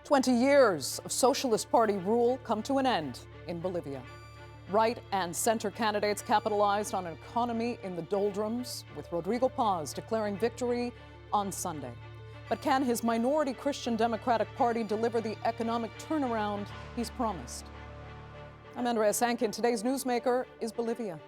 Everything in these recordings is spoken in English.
20 years of Socialist Party rule come to an end in Bolivia. Right and center candidates capitalized on an economy in the doldrums, with Rodrigo Paz declaring victory on Sunday. But can his minority Christian Democratic Party deliver the economic turnaround he's promised? I'm Andrea Sankin. Today's Newsmaker is Bolivia.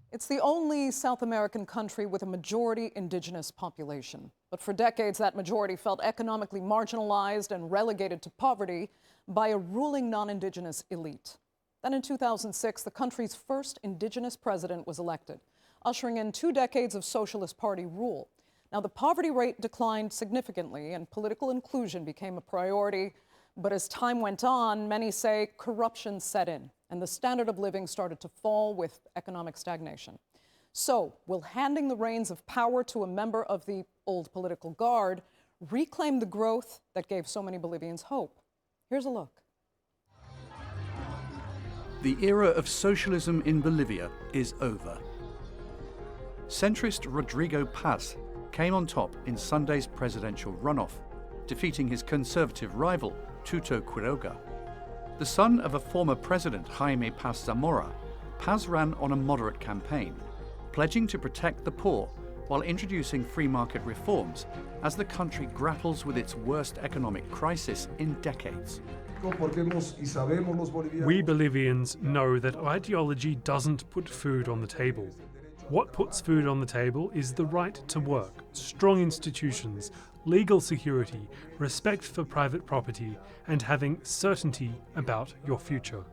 It's the only South American country with a majority indigenous population. But for decades, that majority felt economically marginalized and relegated to poverty by a ruling non-indigenous elite. Then in 2006, the country's first indigenous president was elected, ushering in 2 decades of Socialist Party rule. Now, the poverty rate declined significantly and political inclusion became a priority. But as time went on, many say corruption set in and the standard of living started to fall with economic stagnation. So, will handing the reins of power to a member of the old political guard reclaim the growth that gave so many Bolivians hope? Here's a look. The era of socialism in Bolivia is over. Centrist Rodrigo Paz came on top in Sunday's presidential runoff, defeating his conservative rival, Tuto Quiroga. The son of a former president, Jaime Paz Zamora, Paz ran on a moderate campaign, pledging to protect the poor while introducing free market reforms as the country grapples with its worst economic crisis in decades. We Bolivians know that ideology doesn't put food on the table. What puts food on the table is the right to work, strong institutions, legal security, respect for private property, and having certainty about your future.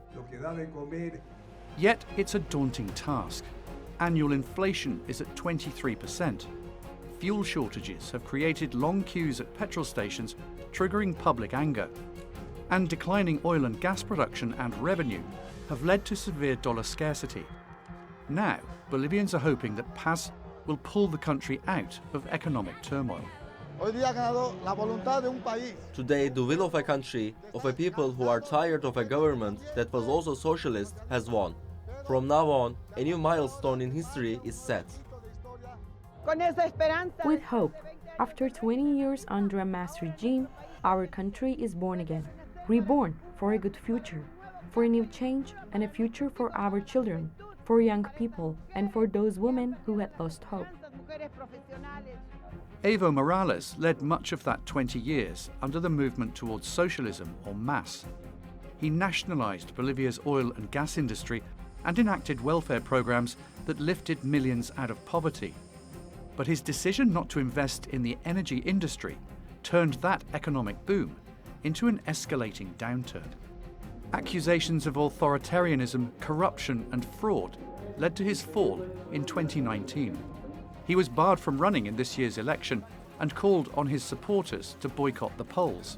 Yet it's a daunting task. Annual inflation is at 23%. Fuel shortages have created long queues at petrol stations, triggering public anger. And declining oil and gas production and revenue have led to severe dollar scarcity. Now, Bolivians are hoping that Paz will pull the country out of economic turmoil. Today, the will of a country, of a people who are tired of a government that was also socialist, has won. From now on, a new milestone in history is set. With hope, after 20 years under a mass regime, our country is born again, reborn for a good future, for a new change and a future for our children, for young people, and for those women who had lost hope. Evo Morales led much of that 20 years under the movement towards socialism, or MAS. He nationalized Bolivia's oil and gas industry and enacted welfare programs that lifted millions out of poverty. But his decision not to invest in the energy industry turned that economic boom into an escalating downturn. Accusations of authoritarianism, corruption, and fraud led to his fall in 2019. He was barred from running in this year's election and called on his supporters to boycott the polls.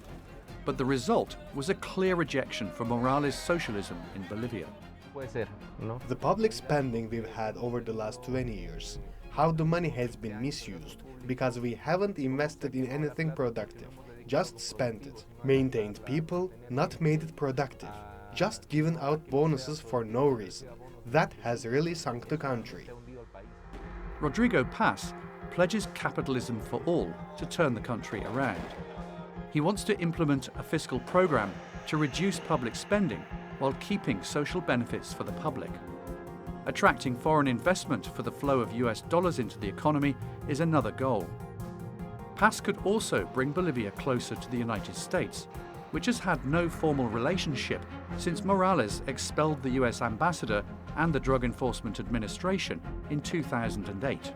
But the result was a clear rejection for Morales' socialism in Bolivia. The public spending we've had over the last 20 years, how the money has been misused because we haven't invested in anything productive, just spent it, maintained people, not made it productive, just given out bonuses for no reason. That has really sunk the country. Rodrigo Paz pledges capitalism for all to turn the country around. He wants to implement a fiscal program to reduce public spending while keeping social benefits for the public. Attracting foreign investment for the flow of US dollars into the economy is another goal. Paz could also bring Bolivia closer to the United States, which has had no formal relationship since Morales expelled the US ambassador and the Drug Enforcement Administration in 2008.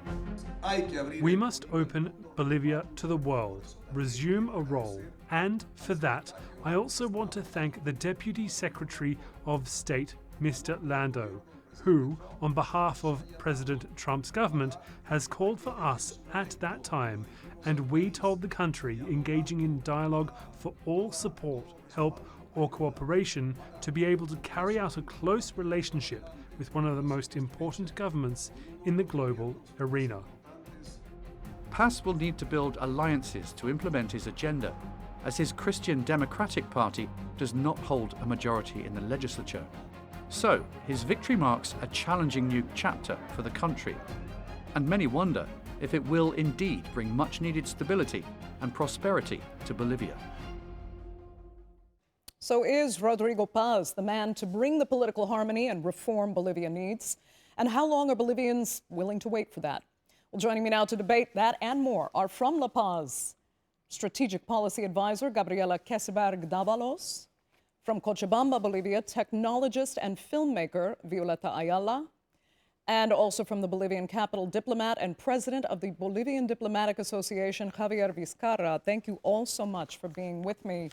We must open Bolivia to the world, resume a role, and for that, I also want to thank the Deputy Secretary of State, Mr. Lando, who, on behalf of President Trump's government, has called for us at that time, and we told the country engaging in dialogue for all support, help, or cooperation to be able to carry out a close relationship with one of the most important governments in the global arena. Paz will need to build alliances to implement his agenda, as his Christian Democratic Party does not hold a majority in the legislature. So, his victory marks a challenging new chapter for the country. And many wonder if it will indeed bring much-needed stability and prosperity to Bolivia. So is Rodrigo Paz the man to bring the political harmony and reform Bolivia needs? And how long are Bolivians willing to wait for that? Well, joining me now to debate that and more are from La Paz, Strategic Policy Advisor Gabriela Queseberg-Dávalos, from Cochabamba, Bolivia, technologist and filmmaker Violeta Ayala, and also from the Bolivian capital, diplomat and president of the Bolivian Diplomatic Association, Javier Vizcarra. Thank you all so much for being with me.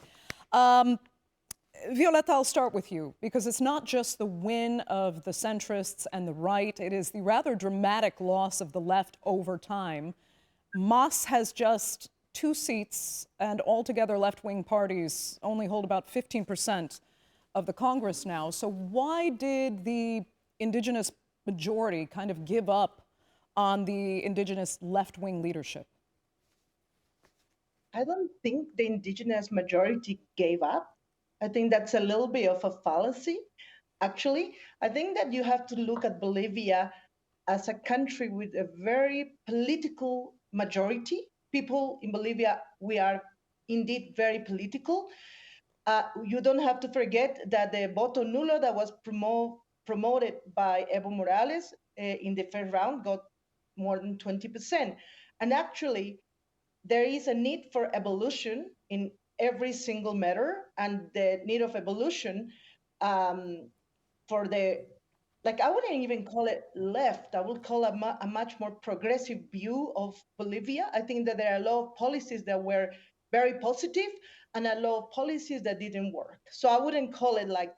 Violeta, I'll start with you, because it's not just the win of the centrists and the right, it is the rather dramatic loss of the left over time. MAS has just 2 seats, and altogether left-wing parties only hold about 15% of the Congress now. So why did the indigenous majority kind of give up on the indigenous left-wing leadership? I don't think the indigenous majority gave up. I think that's a little bit of a fallacy, actually. I think that you have to look at Bolivia as a country with a very political majority. People in Bolivia, we are indeed very political. You don't have to forget that the voto nulo that was promoted by Evo Morales in the first round got more than 20%. And actually, there is a need for evolution in every single matter, and the need of evolution for the, like, I wouldn't even call it left, I would call it a much more progressive view of Bolivia. I think that there are a lot of policies that were very positive and a lot of policies that didn't work. So I wouldn't call it like,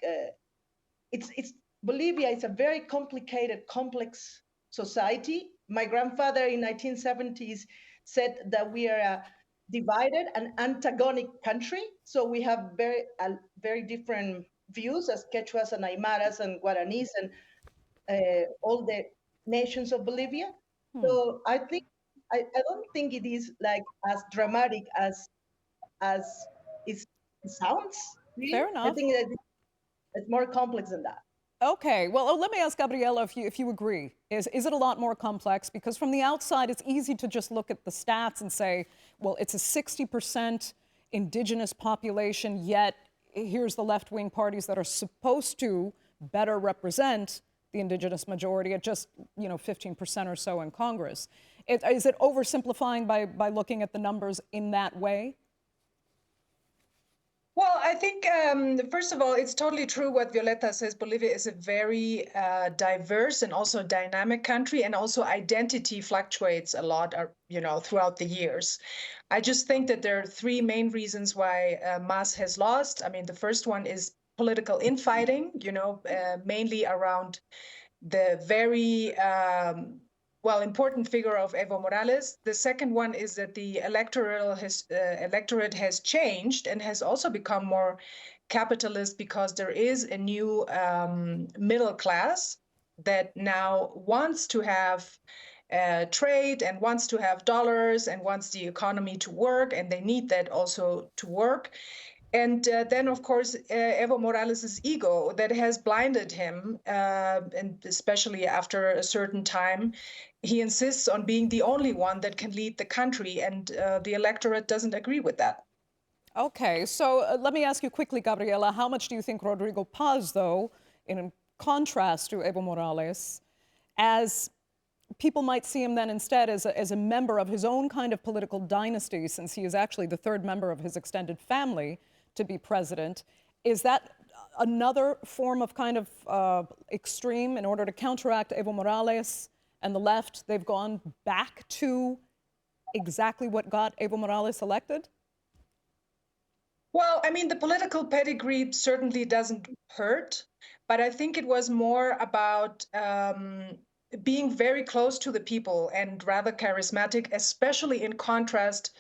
Bolivia is a very complicated, complex society. My grandfather in 1970s said that we are a divided and antagonic country. So we have very different views as Quechuas and Aymaras and Guaranis and all the nations of Bolivia. So I think, I don't think it is like as dramatic as it sounds. Really. Fair enough. I think that it's more complex than that. Okay, well, let me ask Gabriela if you agree. Is it a lot more complex? Because from the outside, it's easy to just look at the stats and say, well, it's a 60% indigenous population, yet here's the left-wing parties that are supposed to better represent the indigenous majority at just, 15% or so in Congress. Is it oversimplifying by looking at the numbers in that way? Well, I think, first of all, it's totally true what Violeta says. Bolivia is a very diverse and also dynamic country, and also identity fluctuates a lot, throughout the years. I just think that there are 3 main reasons why MAS has lost. I mean, the first one is political infighting, mainly around the very important figure of Evo Morales. The second one is that the electorate has changed and has also become more capitalist, because there is a new middle class that now wants to have trade and wants to have dollars and wants the economy to work, and they need that also to work. And then, of course, Evo Morales' ego that has blinded him, and especially after a certain time, he insists on being the only one that can lead the country, and the electorate doesn't agree with that. Okay, so let me ask you quickly, Gabriela, how much do you think Rodrigo Paz, though, in contrast to Evo Morales, as people might see him then instead as a member of his own kind of political dynasty, since he is actually the 3rd member of his extended family to be president, is that another form of kind of extreme in order to counteract Evo Morales and the left? They've gone back to exactly what got Evo Morales elected? Well, I mean, the political pedigree certainly doesn't hurt, but I think it was more about being very close to the people and rather charismatic, especially in contrast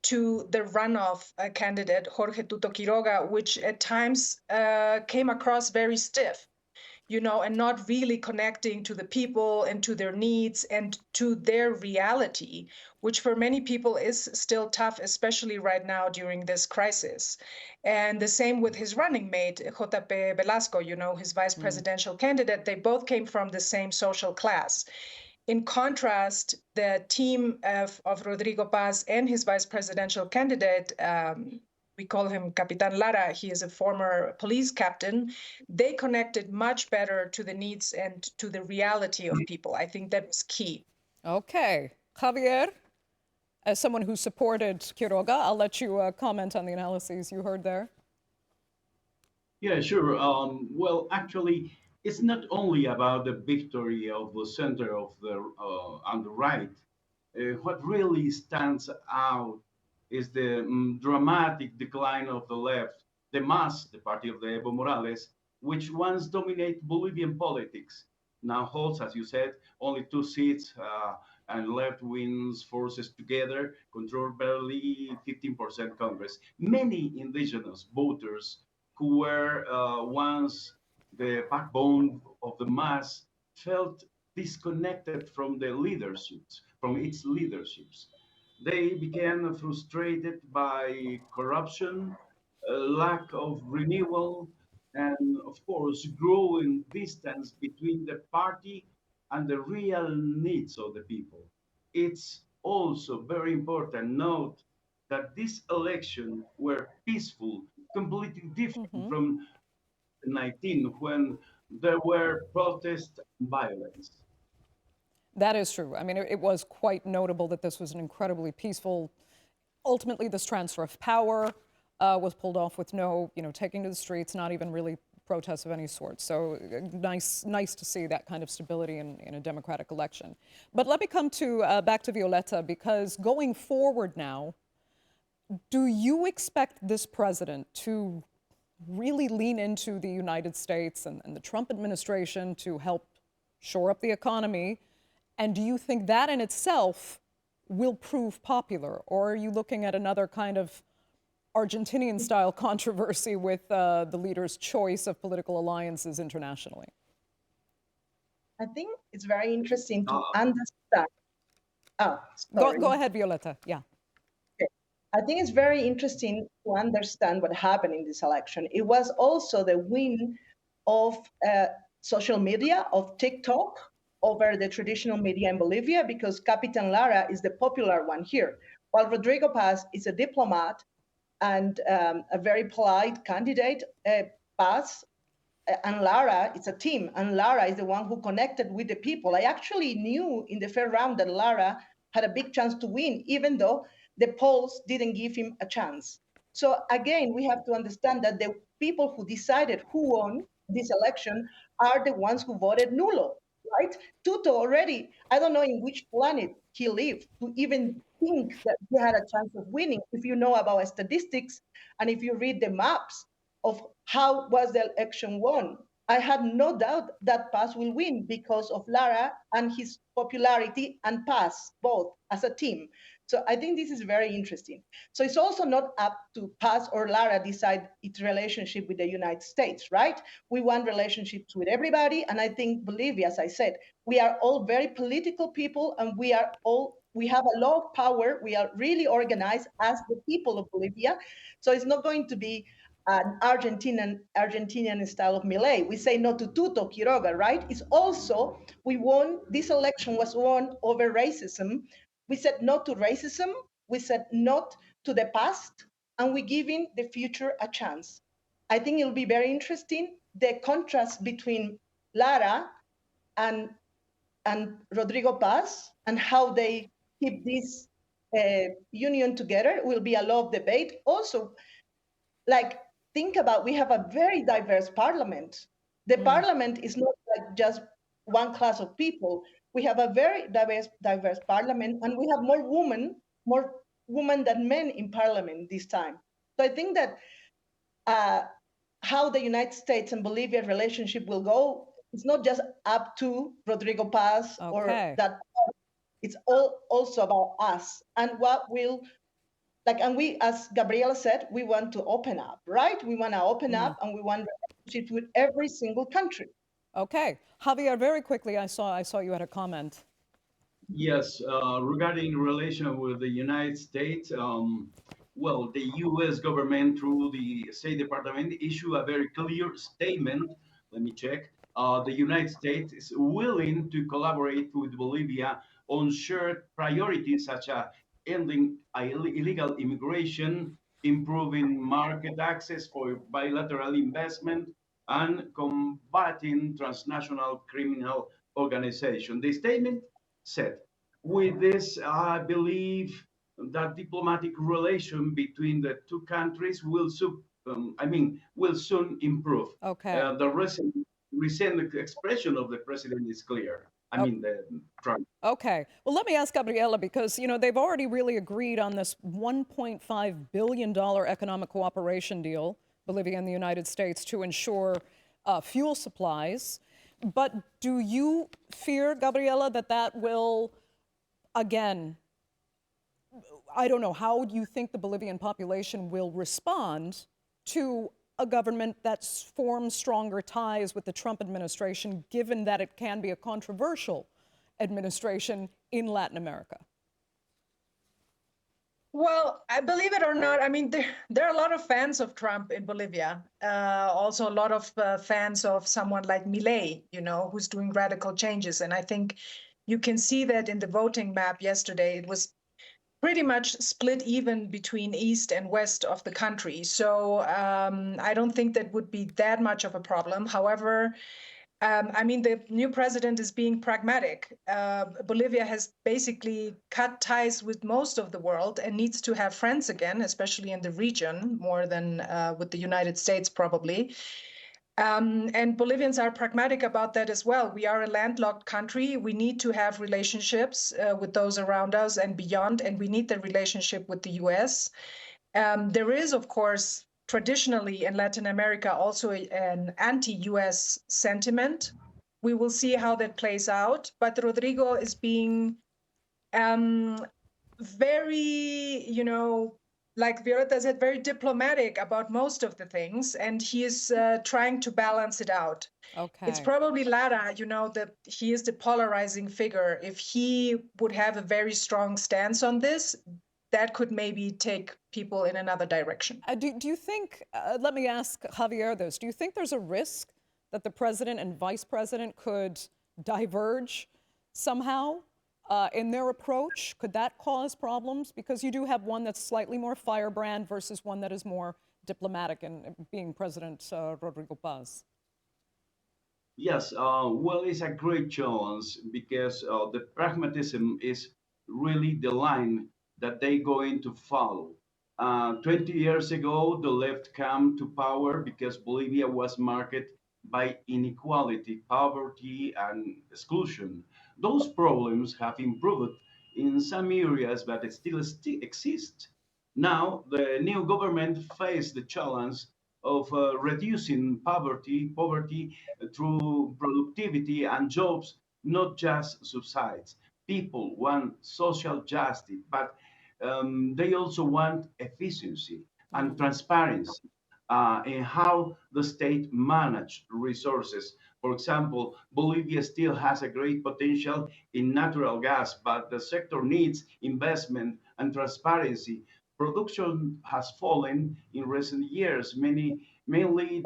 to the runoff candidate, Jorge Tuto Quiroga, which at times came across very stiff. and not really connecting to the people and to their needs and to their reality, which for many people is still tough, especially right now during this crisis. And the same with his running mate, JP Velasco, his vice presidential candidate. They both came from the same social class. In contrast, the team of Rodrigo Paz and his vice presidential candidate, we call him Capitan Lara, he is a former police captain, they connected much better to the needs and to the reality of people. I think that was key. Okay. Javier, as someone who supported Quiroga, I'll let you comment on the analyses you heard there. Yeah, sure. Well, actually, it's not only about the victory of the center of the on the right. What really stands out is the dramatic decline of the left, the MAS, the party of the Evo Morales, which once dominated Bolivian politics, now holds, as you said, only 2 seats, and left-wing forces together control barely 15% Congress. Many indigenous voters who were once the backbone of the MAS felt disconnected from the leaderships, from its leaderships. They became frustrated by corruption, lack of renewal, and of course, growing distance between the party and the real needs of the people. It's also very important note that these elections were peaceful, completely different from 19 when there were protests and violence. That is true. I mean, it was quite notable that this was an incredibly peaceful. Ultimately, this transfer of power was pulled off with no, taking to the streets, not even really protests of any sort. So nice to see that kind of stability in a democratic election. But let me come to back to Violeta, because going forward now, do you expect this president to really lean into the United States and the Trump administration to help shore up the economy? And do you think that in itself will prove popular? Or are you looking at another kind of Argentinian-style controversy with the leader's choice of political alliances internationally? I think it's very interesting to understand. Oh, sorry. Go ahead, Violeta. Yeah. Okay. I think it's very interesting to understand what happened in this election. It was also the win of social media, of TikTok, over the traditional media in Bolivia, because Capitan Lara is the popular one here, while Rodrigo Paz is a diplomat and a very polite candidate. Paz and Lara, it's a team, and Lara is the one who connected with the people. I actually knew in the first round that Lara had a big chance to win, even though the polls didn't give him a chance. So again, we have to understand that the people who decided who won this election are the ones who voted nulo, right? Tuto already, I don't know in which planet he lived to even think that he had a chance of winning. If you know about statistics and if you read the maps of how was the election won, I had no doubt that Paz will win because of Lara and his popularity, and Paz both as a team. So I think this is very interesting. So it's also not up to Paz or Lara decide its relationship with the United States, right? We want relationships with everybody. And I think Bolivia, as I said, we are all very political people, and we have a lot of power. We are really organized as the people of Bolivia. So it's not going to be an Argentinian style of melee. We say no to Tuto, Quiroga, right? It's also, this election was won over racism. We said no to racism, we said no to the past, and we're giving the future a chance. I think it'll be very interesting, the contrast between Lara and Rodrigo Paz, and how they keep this union together will be a lot of debate. Also, think about, we have a very diverse parliament. The parliament is not like just one class of people. We have a very diverse parliament, and we have more women than men in parliament this time. So I think that how the United States and Bolivia relationship will go, it's not just up to Rodrigo Paz or that. It's all also about us and what will. And we, as Gabriela said, we want to open up, right? We want to open up, and we want relationships with every single country. Okay. Javier, very quickly, I saw you had a comment. Yes, regarding relation with the United States, well, the U.S. government through the State Department issue a very clear statement. Let me check. The United States is willing to collaborate with Bolivia on shared priorities such as ending illegal immigration, improving market access for bilateral investment, and combating transnational criminal organization. The statement said. With this, I believe that diplomatic relation between the two countries will will soon improve. Okay. The recent expression of the president is clear. I mean, the Trump. Okay. Well, let me ask Gabriela, because, they've already really agreed on this $1.5 billion economic cooperation deal, Bolivia and the United States, to ensure fuel supplies. But do you fear, Gabriela, that will, again, I don't know, how do you think the Bolivian population will respond to a government that forms stronger ties with the Trump administration, given that it can be a controversial administration in Latin America? Well, I believe it or not, I mean, there are a lot of fans of Trump in Bolivia. Also, a lot of fans of someone like Milei, who's doing radical changes. And I think you can see that in the voting map yesterday. It was pretty much split even between east and west of the country. So I don't think that would be that much of a problem. However, I mean, the new president is being pragmatic. Bolivia has basically cut ties with most of the world and needs to have friends again, especially in the region, more than with the United States, probably. And Bolivians are pragmatic about that as well. We are a landlocked country. We need to have relationships with those around us and beyond, and we need the relationship with the US. There is, of course, traditionally in Latin America also an anti-US sentiment. We will see how that plays out. But Rodrigo is being very, like Violeta said, very diplomatic about most of the things, and he is trying to balance it out. Okay. It's probably Lara, that he is the polarizing figure. If he would have a very strong stance on this, that could maybe take people in another direction. Do you think, let me ask Javier this, do you think there's a risk that the president and vice president could diverge somehow in their approach? Could that cause problems? Because you do have one that's slightly more firebrand versus one that is more diplomatic, and being President Rodrigo Paz. Yes, well, it's a great challenge because the pragmatism is really the line that they're going to follow. 20 years ago, the left came to power because Bolivia was marked by inequality, poverty, and exclusion. Those problems have improved in some areas, but they still exist. Now, the new government faces the challenge of reducing poverty through productivity and jobs, not just subsides. People want social justice, but they also want efficiency and transparency in how the state manage resources. For example, Bolivia still has a great potential in natural gas, but the sector needs investment and transparency. Production has fallen in recent years, mainly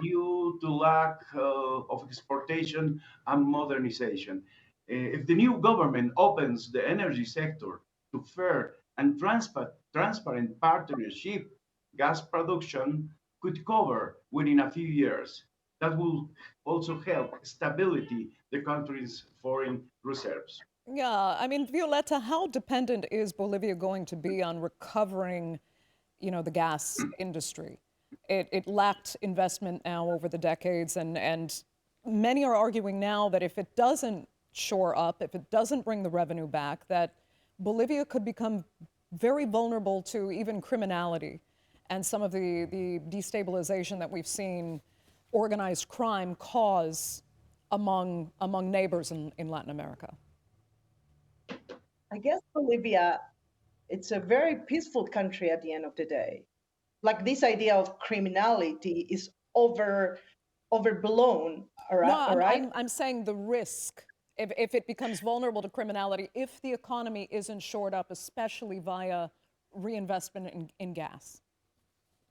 due to lack of exportation and modernization. If the new government opens the energy sector to fair and transparent partnership, gas production could cover within a few years. That will also help stability the country's foreign reserves. Yeah, I mean, Violeta, how dependent is Bolivia going to be on recovering, the gas industry? It lacked investment now over the decades, and many are arguing now that if it doesn't shore up, if it doesn't bring the revenue back, that Bolivia could become very vulnerable to even criminality and some of the destabilization that we've seen organized crime cause among neighbors in Latin America. I guess Bolivia, it's a very peaceful country at the end of the day. Like, this idea of criminality is over overblown. No, All right. I'm saying the risk, if it becomes vulnerable to criminality, if the economy isn't shored up, especially via reinvestment in gas.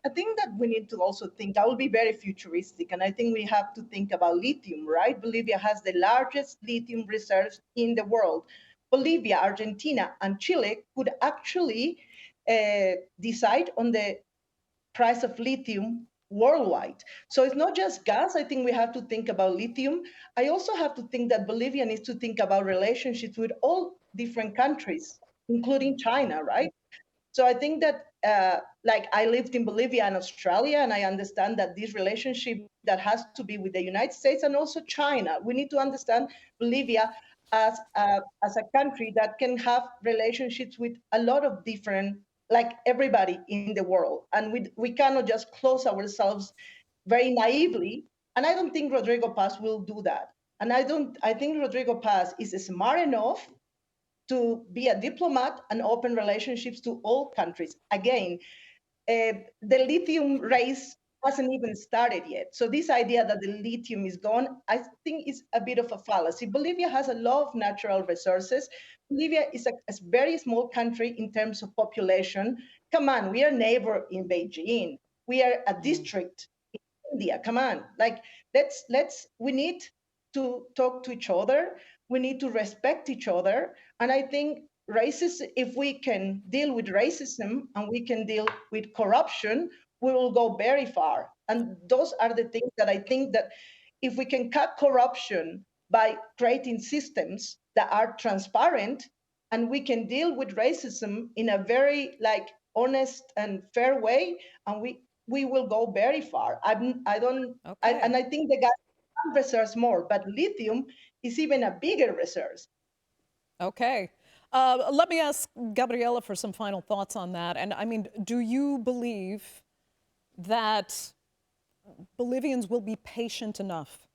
I think that we need to also think, I will be very futuristic, and I think we have to think about lithium, right? Bolivia has the largest lithium reserves in the world. Bolivia, Argentina, and Chile could actually decide on the price of lithium worldwide. So it's not just gas. I think we have to think about lithium. I also have to think that Bolivia needs to think about relationships with all different countries, including China, right? So I think that, like I lived in Bolivia and Australia, and I understand that this relationship that has to be with the United States and also China, we need to understand Bolivia as a country that can have relationships with a lot of different, like everybody in the world. And we cannot just close ourselves very naively. And I don't think Rodrigo Paz will do that. And I think Rodrigo Paz is smart enough to be a diplomat and open relationships to all countries. Again, the lithium race hasn't even started yet. So this idea that the lithium is gone, I think is a bit of a fallacy. Bolivia has a lot of natural resources. Bolivia is a very small country in terms of population. Come on, we are neighbor in Beijing. We are a district in India. Come on, like we need to talk to each other. We need to respect each other. And I think racism, if we can deal with racism and we can deal with corruption, we will go very far. And those are the things that I think that if we can cut corruption by creating systems that are transparent, and we can deal with racism in a very like honest and fair way, and we will go very far. And I think the gas reserves more, but lithium is even a bigger resource. Okay. Let me ask Gabriela for some final thoughts on that. And I mean, do you believe that Bolivians will be patient enough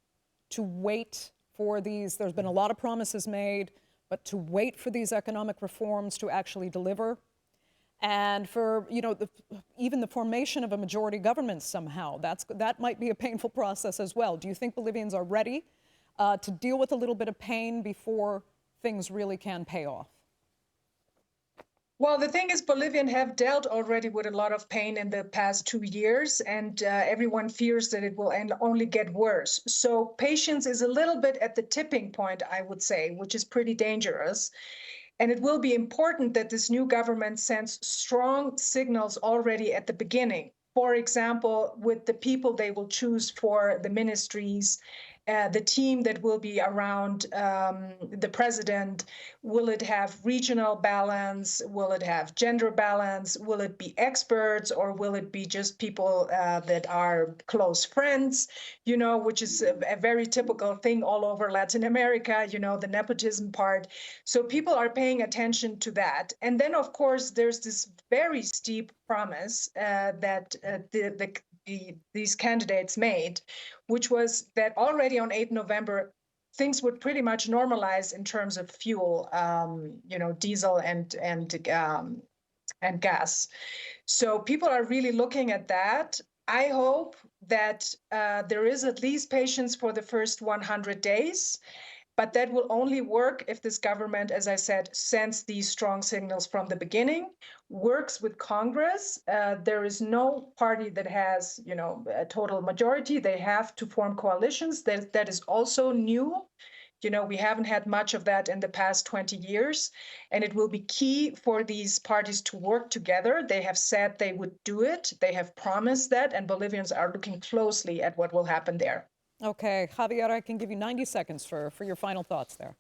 to wait for these? There's been a lot of promises made, but to wait for these economic reforms to actually deliver, and for even the formation of a majority government somehow. That might be a painful process as well. Do you think Bolivians are ready to deal with a little bit of pain before things really can pay off? Well, the thing is, Bolivians have dealt already with a lot of pain in the past 2 years, and everyone fears that it will only get worse. So patience is a little bit at the tipping point, I would say, which is pretty dangerous. And it will be important that this new government sends strong signals already at the beginning. For example, with the people they will choose for the ministries, the team that will be around the president. Will it have regional balance? Will it have gender balance? Will it be experts, or will it be just people that are close friends, which is a very typical thing all over Latin America, the nepotism part. So people are paying attention to that. And then, of course, there's this very steep promise that these candidates made, which was that already on 8 November, things would pretty much normalize in terms of fuel, diesel and gas. So people are really looking at that. I hope that there is at least patience for the first 100 days. But that will only work if this government, as I said, sends these strong signals from the beginning, works with Congress. There is no party that has, a total majority. They have to form coalitions. That is also new. We haven't had much of that in the past 20 years. And it will be key for these parties to work together. They have said they would do it. They have promised that. And Bolivians are looking closely at what will happen there. Okay, Javier, I can give you 90 seconds for your final thoughts there.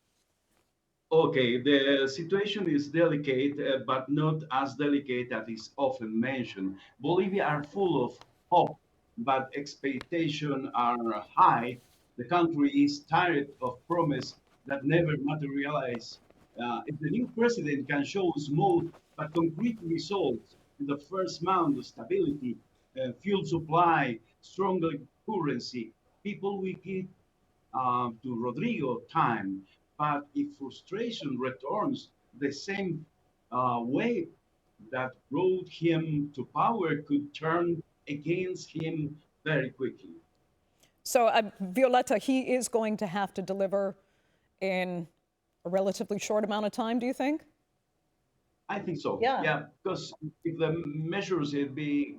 Okay, the situation is delicate, but not as delicate as is often mentioned. Bolivia are full of hope, but expectations are high. The country is tired of promise that never materialize. If the new president can show smooth but concrete results in the first month of stability, fuel supply, stronger currency, people will give to Rodrigo time. But if frustration returns, the same wave that brought him to power could turn against him very quickly. So, Violeta, he is going to have to deliver in a relatively short amount of time, do you think? I think so. Yeah. Because if the measures would be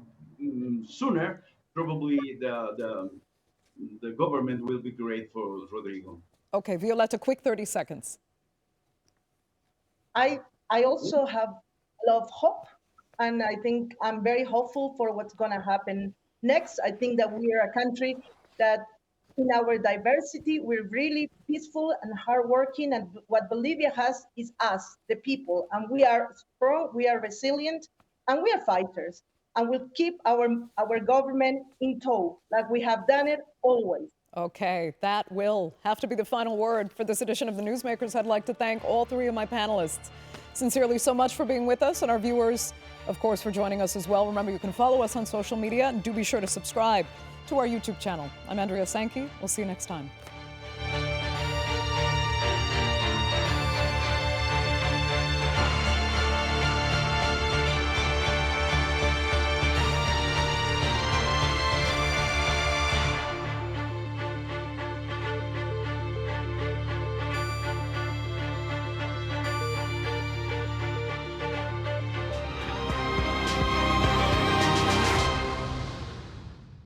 sooner, probably the government will be great for Rodrigo. Okay, Violeta, quick 30 seconds. I also have a lot of hope, and I think I'm very hopeful for what's going to happen next. I think that we are a country that in our diversity, we're really peaceful and hardworking, and what Bolivia has is us, the people, and we are strong, we are resilient, and we are fighters, and we'll keep our government in tow, like we have done it always. Okay, that will have to be the final word for this edition of the Newsmakers. I'd like to thank all three of my panelists sincerely so much for being with us, and our viewers, of course, for joining us as well. Remember, you can follow us on social media, and do be sure to subscribe to our YouTube channel. I'm Andrea Sankey. We'll see you next time.